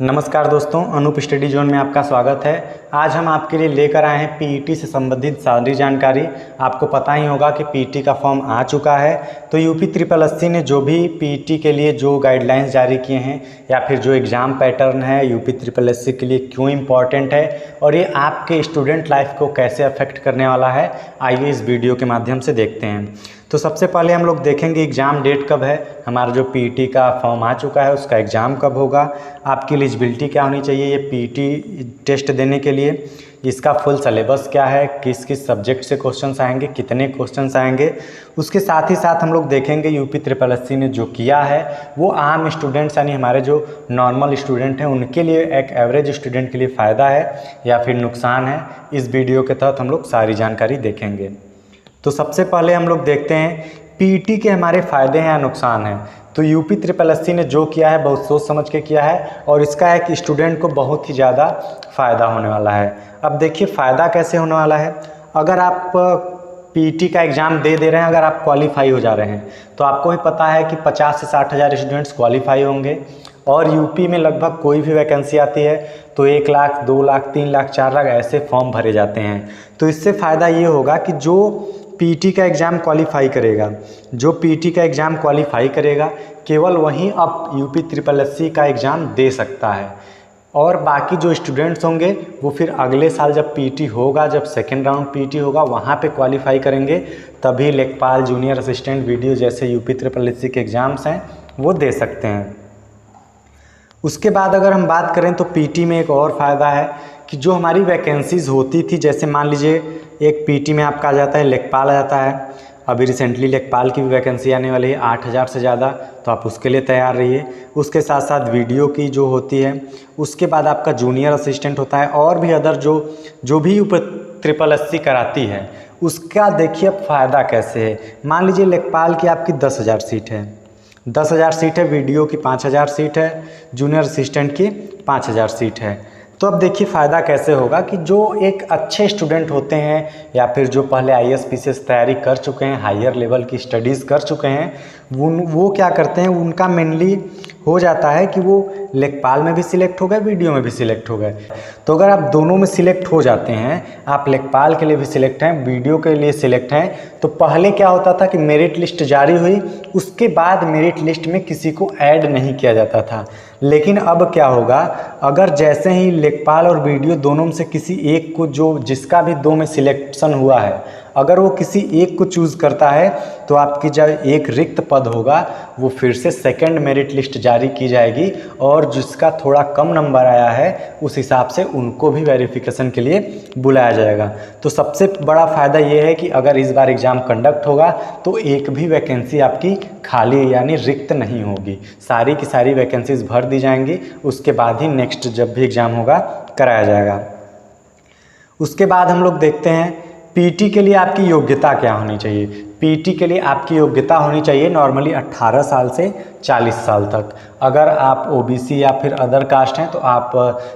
नमस्कार दोस्तों, Anoop study zone में आपका स्वागत है। आज हम आपके लिए लेकर आए हैं पीईटी से संबंधित सारी जानकारी। आपको पता ही होगा कि पीईटी का फॉर्म आ चुका है। तो यूपी ट्रिपल एससी ने जो भी पीईटी के लिए जो गाइडलाइंस जारी किए हैं या फिर जो एग्ज़ाम पैटर्न है यूपी ट्रिपल एससी के लिए क्यों इम्पॉर्टेंट है और ये आपके स्टूडेंट लाइफ को कैसे अफेक्ट करने वाला है, आइए इस वीडियो के माध्यम से देखते हैं। तो सबसे पहले हम लोग देखेंगे एग्ज़ाम डेट कब है। हमारा जो पीईटी का फॉर्म आ चुका है उसका एग्ज़ाम कब होगा, आपकी एलिजिबिलिटी क्या होनी चाहिए ये पीईटी टेस्ट देने के लिए, इसका फुल सिलेबस क्या है, किस किस सब्जेक्ट से क्वेश्चंस आएंगे, कितने क्वेश्चंस आएंगे। उसके साथ ही साथ हम लोग देखेंगे यूपी ट्रिपल एससी ने जो किया है वो आम स्टूडेंट्स यानी हमारे जो नॉर्मल स्टूडेंट हैं उनके लिए, एक एवरेज स्टूडेंट के लिए फ़ायदा है या फिर नुकसान है। इस वीडियो के तहत हम लोग सारी जानकारी देखेंगे। तो सबसे पहले हम लोग देखते हैं पीईटी के हमारे फ़ायदे हैं या नुकसान हैं। तो यूपी ट्रिपल एससी ने जो किया है बहुत सोच समझ के किया है और इसका एक स्टूडेंट को बहुत ही ज़्यादा फ़ायदा होने वाला है। अब देखिए फ़ायदा कैसे होने वाला है। अगर आप पीईटी का एग्ज़ाम दे रहे हैं, अगर आप क्वालिफाई हो जा रहे हैं तो आपको भी पता है कि 50 से 60 हज़ार स्टूडेंट्स क्वालिफाई होंगे और यूपी में लगभग कोई भी वैकेंसी आती है तो 1 लाख, 2 लाख, 3 लाख, 4 लाख ऐसे फॉर्म भरे जाते हैं। तो इससे फ़ायदा ये होगा कि जो पीईटी का एग्ज़ाम क्वालिफाई करेगा, जो पीईटी का एग्ज़ाम क्वालिफाई करेगा केवल वही अब यूपी ट्रिपल एससी का एग्ज़ाम दे सकता है और बाकी जो स्टूडेंट्स होंगे वो फिर अगले साल जब पीईटी होगा, जब सेकेंड राउंड पीईटी होगा वहाँ पे क्वालिफाई करेंगे, तभी लेखपाल, जूनियर असिस्टेंट, वीडियो जैसे यूपी ट्रिपल एससी के एग्ज़ाम्स हैं वो दे सकते हैं। उसके बाद अगर हम बात करें तो पीईटी में एक और फ़ायदा है कि जो हमारी वैकेंसीज़ होती थी, जैसे मान लीजिए एक पीईटी में आपका आ जाता है लेखपाल आ जाता है, अभी रिसेंटली लेखपाल की भी वैकेंसी आने वाली है 8000 से ज़्यादा, तो आप उसके लिए तैयार रहिए। उसके साथ साथ वीडियो की जो होती है, उसके बाद आपका जूनियर असिस्टेंट होता है और भी अदर जो भी यूपी ट्रिपल एससी कराती है उसका देखिए अब फ़ायदा कैसे है। मान लीजिए लेखपाल की आपकी 10,000 सीट है, 10,000 सीट है, वीडियो की 5,000 सीट है, जूनियर असिस्टेंट की 5,000 सीट है। तो अब देखिए फ़ायदा कैसे होगा कि जो एक अच्छे स्टूडेंट होते हैं या फिर जो पहले आईएएस पीसीएस तैयारी कर चुके हैं, हायर लेवल की स्टडीज़ कर चुके हैं, वो क्या करते हैं, उनका मेनली हो जाता है कि वो लेखपाल में भी सिलेक्ट हो गए, वीडियो में भी सिलेक्ट हो गए। तो अगर आप दोनों में सिलेक्ट हो जाते हैं, आप लेखपाल के लिए भी सिलेक्ट हैं, वीडियो के लिए सिलेक्ट हैं, तो पहले क्या होता था कि मेरिट लिस्ट जारी हुई, उसके बाद मेरिट लिस्ट में किसी को ऐड नहीं किया जाता था। लेकिन अब क्या होगा, अगर जैसे ही लेखपाल और वीडियो दोनों में से किसी एक को, जो जिसका भी 2 में सिलेक्शन हुआ है, अगर वो किसी एक को चूज़ करता है तो आपकी जो एक रिक्त पद होगा वो फिर से सेकंड मेरिट लिस्ट जारी की जाएगी और जिसका थोड़ा कम नंबर आया है उस हिसाब से उनको भी वेरिफिकेशन के लिए बुलाया जाएगा। तो सबसे बड़ा फ़ायदा ये है कि अगर इस बार एग्ज़ाम कंडक्ट होगा तो एक भी वैकेंसी आपकी खाली यानी रिक्त नहीं होगी, सारी की सारी वैकेंसीज भर दी जाएंगी। उसके बाद ही नेक्स्ट जब भी एग्ज़ाम होगा कराया जाएगा। उसके बाद हम लोग देखते हैं पीईटी के लिए आपकी योग्यता क्या होनी चाहिए। पीईटी के लिए आपकी योग्यता होनी चाहिए नॉर्मली 18 साल से 40 साल तक। अगर आप ओबीसी या फिर अदर कास्ट हैं तो आप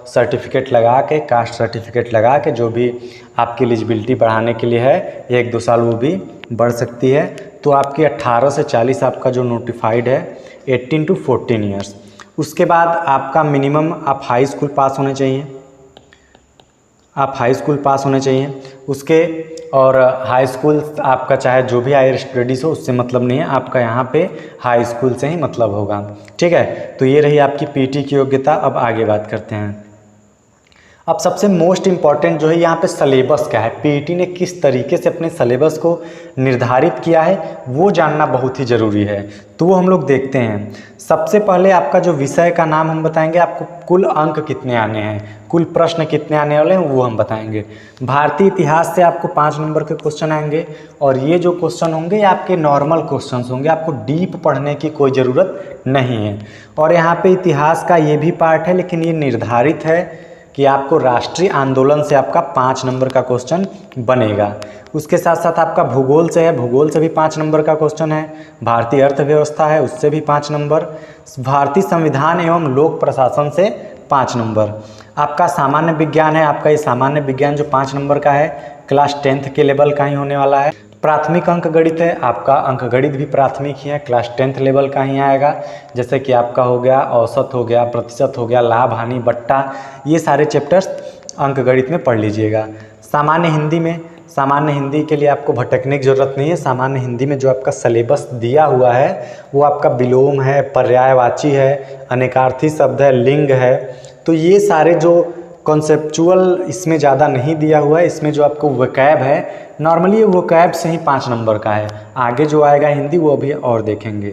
सर्टिफिकेट लगा के, कास्ट सर्टिफिकेट लगा के, जो भी आपकी एलिजिबिलिटी बढ़ाने के लिए है 1-2 साल वो भी बढ़ सकती है। तो आपकी 18 से 40 आपका जो नोटिफाइड है 18 to 14 ईयर्स। उसके बाद आपका मिनिमम आप हाई स्कूल पास होने चाहिए, आप हाई स्कूल पास होने चाहिए। उसके और हाई स्कूल आपका चाहे जो भी हायर स्टडीज़ हो उससे मतलब नहीं है, आपका यहाँ पे हाई स्कूल से ही मतलब होगा। ठीक है, तो ये रही आपकी पीईटी की योग्यता। अब आगे बात करते हैं। अब सबसे मोस्ट इम्पॉर्टेंट जो है यहाँ पे सिलेबस क्या है, पीईटी ने किस तरीके से अपने सिलेबस को निर्धारित किया है वो जानना बहुत ही ज़रूरी है। तो वो हम लोग देखते हैं। सबसे पहले आपका जो विषय का नाम हम बताएंगे, आपको कुल अंक कितने आने हैं, कुल प्रश्न कितने आने वाले हैं वो हम बताएंगे। भारतीय इतिहास से आपको 5 नंबर के क्वेश्चन आएंगे और ये जो क्वेश्चन होंगे ये आपके नॉर्मल क्वेश्चन होंगे, आपको डीप पढ़ने की कोई ज़रूरत नहीं है। और यहाँ पे इतिहास का ये भी पार्ट है, लेकिन ये निर्धारित है कि आपको राष्ट्रीय आंदोलन से आपका 5 नंबर का क्वेश्चन बनेगा। उसके साथ साथ आपका भूगोल से है, भूगोल से भी 5 नंबर का क्वेश्चन है। भारतीय अर्थव्यवस्था है, उससे भी 5 नंबर। भारतीय संविधान एवं लोक प्रशासन से 5 नंबर। आपका सामान्य विज्ञान है, आपका ये सामान्य विज्ञान जो 5 नंबर का है क्लास 10th के लेवल का ही होने वाला है। प्राथमिक अंक गणित है, आपका अंक गणित भी प्राथमिक ही है, क्लास 10th लेवल का ही आएगा। जैसे कि आपका हो गया औसत, हो गया प्रतिशत, हो गया लाभ हानि बट्टा, ये सारे चैप्टर्स अंक गणित में पढ़ लीजिएगा। सामान्य हिंदी में, सामान्य हिंदी के लिए आपको भटकने की ज़रूरत नहीं है। सामान्य हिंदी में जो आपका सिलेबस दिया हुआ है वो आपका विलोम है, पर्यायवाची है, अनेकार्थी शब्द है, लिंग है। तो ये सारे जो कॉन्सेप्चुअल इसमें ज़्यादा नहीं दिया हुआ है। इसमें जो आपको वोकैब है, नॉर्मली वोकैब से ही 5 नंबर का है। आगे जो आएगा हिंदी वो अभी और देखेंगे।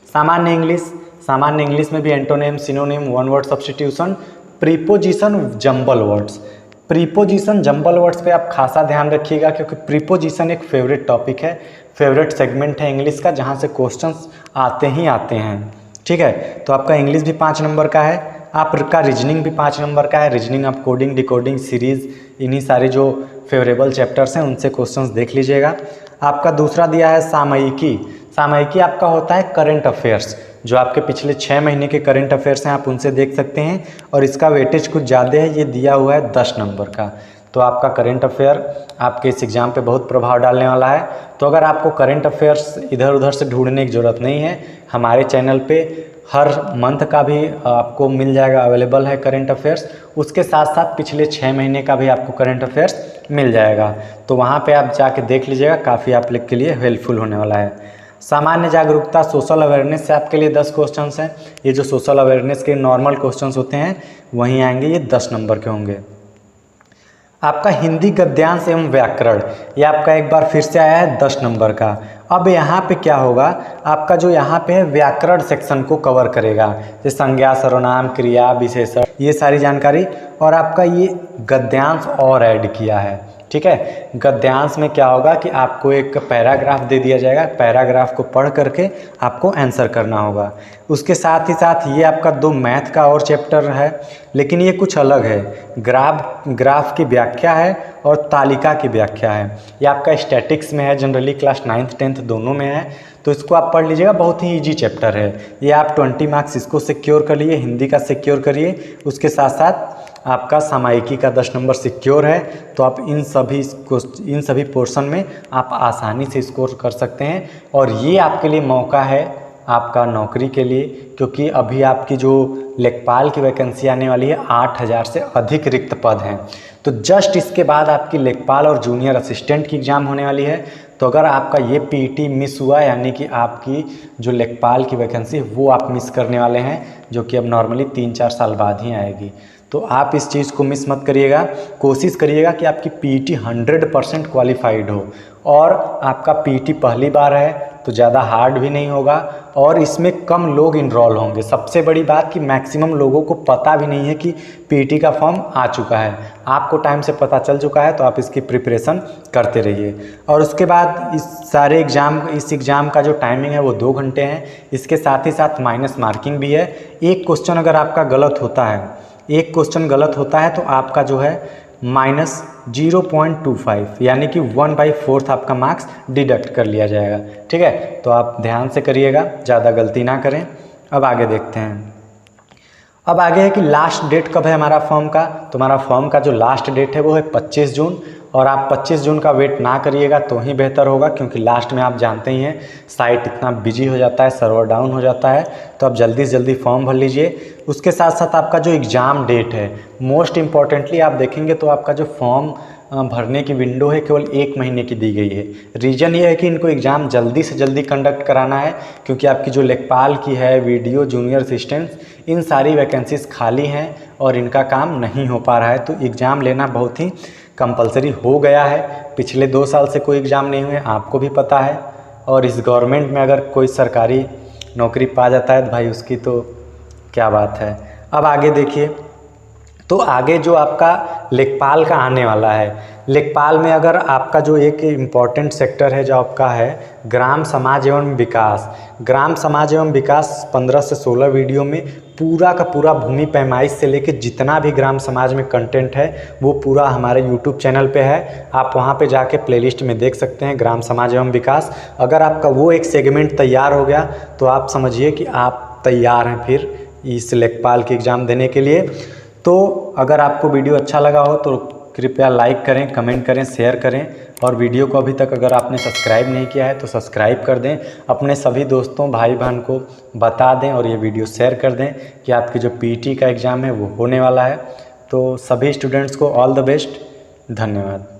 सामान्य इंग्लिश, सामान्य इंग्लिश में भी antonym, synonym, one word substitution, preposition, jumble words. Preposition jumble words पे आप खासा ध्यान रखिएगा, क्योंकि प्रीपोजिशन एक फेवरेट टॉपिक है, फेवरेट सेगमेंट है इंग्लिश का, जहाँ से क्वेश्चंस आते ही आते हैं। ठीक है, तो आपका इंग्लिश भी 5 नंबर का है। आपका रीजनिंग भी 5 नंबर का है। रीजनिंग आप कोडिंग, डिकोडिंग, सीरीज़, इन्हीं सारे जो फेवरेबल चैप्टर्स हैं उनसे क्वेश्चंस देख लीजिएगा। आपका दूसरा दिया है सामयिकी। सामयिकी आपका होता है करंट अफेयर्स, जो आपके पिछले 6 महीने के करंट अफेयर्स हैं आप उनसे देख सकते हैं, और इसका वेटेज कुछ ज़्यादा है, ये दिया हुआ है 10 नंबर का। तो आपका करंट अफेयर आपके इस एग्ज़ाम पे बहुत प्रभाव डालने वाला है। तो अगर आपको करंट अफेयर्स इधर उधर से ढूंढने की ज़रूरत नहीं है, हमारे चैनल पे हर मंथ का भी आपको मिल जाएगा, अवेलेबल है करंट अफेयर्स। उसके साथ साथ पिछले 6 महीने का भी आपको करंट अफेयर्स मिल जाएगा। तो वहाँ पे आप जाके देख लीजिएगा, काफ़ी आप लोग के लिए हेल्पफुल होने वाला है। सामान्य जागरूकता, सोशल अवेयरनेस से आपके लिए 10 क्वेश्चंस हैं। ये जो सोशल अवेयरनेस के नॉर्मल क्वेश्चंस होते हैं वहीं आएंगे, ये 10 नंबर के होंगे। आपका हिंदी गद्यांश एवं व्याकरण, ये आपका एक बार फिर से आया है 10 नंबर का। अब यहाँ पे क्या होगा, आपका जो यहाँ पे है व्याकरण सेक्शन को कवर करेगा, जैसे संज्ञा, सर्वनाम, क्रिया, विशेषण, ये सारी जानकारी। और आपका ये गद्यांश और ऐड किया है। ठीक है, गद्यांश में क्या होगा कि आपको एक पैराग्राफ दे दिया जाएगा, पैराग्राफ को पढ़ करके आपको आंसर करना होगा। उसके साथ ही साथ ये आपका 2 मैथ का और चैप्टर है, लेकिन ये कुछ अलग है। ग्राफ की व्याख्या है और तालिका की व्याख्या है। ये आपका स्टैटिक्स में है, जनरली क्लास 9th 10th दोनों में है, तो इसको आप पढ़ लीजिएगा, बहुत ही इजी चैप्टर है ये। आप 20 मार्क्स इसको सिक्योर कर लिए, हिंदी का सिक्योर करिए, उसके साथ साथ आपका सामयिकी का 10 नंबर सिक्योर है। तो आप इन सभी पोर्शन में आप आसानी से स्कोर कर सकते हैं। और ये आपके लिए मौका है आपका नौकरी के लिए, क्योंकि अभी आपकी जो लेखपाल की वैकेंसी आने वाली है, 8000 से अधिक रिक्त पद हैं। तो जस्ट इसके बाद आपकी लेखपाल और जूनियर असिस्टेंट की एग्ज़ाम होने वाली है। तो अगर आपका ये पीईटी मिस हुआ, यानी कि आपकी जो लेखपाल की वैकेंसी वो आप मिस करने वाले हैं, जो कि अब नॉर्मली 3-4 साल बाद ही आएगी। तो आप इस चीज़ को मिस मत करिएगा। कोशिश करिएगा कि आपकी पीईटी 100% क्वालिफाइड हो, और आपका पीईटी पहली बार है तो ज़्यादा हार्ड भी नहीं होगा, और इसमें कम लोग इनरोल होंगे। सबसे बड़ी बात कि मैक्सिमम लोगों को पता भी नहीं है कि पीईटी का फॉर्म आ चुका है। आपको टाइम से पता चल चुका है, तो आप इसकी प्रिपरेशन करते रहिए। और उसके बाद इस एग्ज़ाम का जो टाइमिंग है वो 2 घंटे हैं। इसके साथ ही साथ माइनस मार्किंग भी है। एक क्वेश्चन अगर आपका गलत होता है, तो आपका जो है -0.25 यानी कि 1/4 आपका मार्क्स डिडक्ट कर लिया जाएगा। ठीक है, तो आप ध्यान से करिएगा, ज़्यादा गलती ना करें। अब आगे देखते हैं। अब आगे है कि लास्ट डेट कब है हमारा फॉर्म का। तो हमारा फॉर्म का जो लास्ट डेट है वो है 25 जून। और आप 25 जून का वेट ना करिएगा तो ही बेहतर होगा, क्योंकि लास्ट में आप जानते ही हैं साइट इतना बिजी हो जाता है, सर्वर डाउन हो जाता है। तो आप जल्दी से जल्दी फॉर्म भर लीजिए। उसके साथ साथ आपका जो एग्ज़ाम डेट है, मोस्ट इम्पॉर्टेंटली आप देखेंगे तो आपका जो फॉर्म भरने की विंडो है केवल 1 महीने की दी गई है। रीज़न ये है कि इनको एग्ज़ाम जल्दी से जल्दी कंडक्ट कराना है, क्योंकि आपकी जो लेखपाल की है, वीडियो, जूनियर असिस्टेंट्स, इन सारी वैकेंसीज़ खाली हैं और इनका काम नहीं हो पा रहा है। तो एग्ज़ाम लेना बहुत ही कंपलसरी हो गया है। पिछले 2 साल से कोई एग्ज़ाम नहीं हुए, आपको भी पता है। और इस गवर्नमेंट में अगर कोई सरकारी नौकरी पा जाता है तो भाई उसकी तो क्या बात है। अब आगे देखिए, तो आगे जो आपका लेखपाल का आने वाला है, लेखपाल में अगर आपका जो एक इम्पॉर्टेंट सेक्टर है जो आपका है ग्राम समाज एवं विकास। ग्राम समाज एवं विकास 15 से 16 वीडियो में पूरा का पूरा भूमि पैमाइश से लेके जितना भी ग्राम समाज में कंटेंट है वो पूरा हमारे YouTube चैनल पे है। आप वहाँ पे जाके प्लेलिस्ट में देख सकते हैं ग्राम समाज एवं विकास। अगर आपका वो एक सेगमेंट तैयार हो गया तो आप समझिए कि आप तैयार हैं फिर इस लेखपाल की एग्ज़ाम देने के लिए। तो अगर आपको वीडियो अच्छा लगा हो तो कृपया लाइक करें, कमेंट करें, शेयर करें और वीडियो को अभी तक अगर आपने सब्सक्राइब नहीं किया है तो सब्सक्राइब कर दें। अपने सभी दोस्तों भाई बहन को बता दें और ये वीडियो शेयर कर दें कि आपकी जो पीटी का एग्ज़ाम है वो होने वाला है। तो सभी स्टूडेंट्स को ऑल द बेस्ट। धन्यवाद।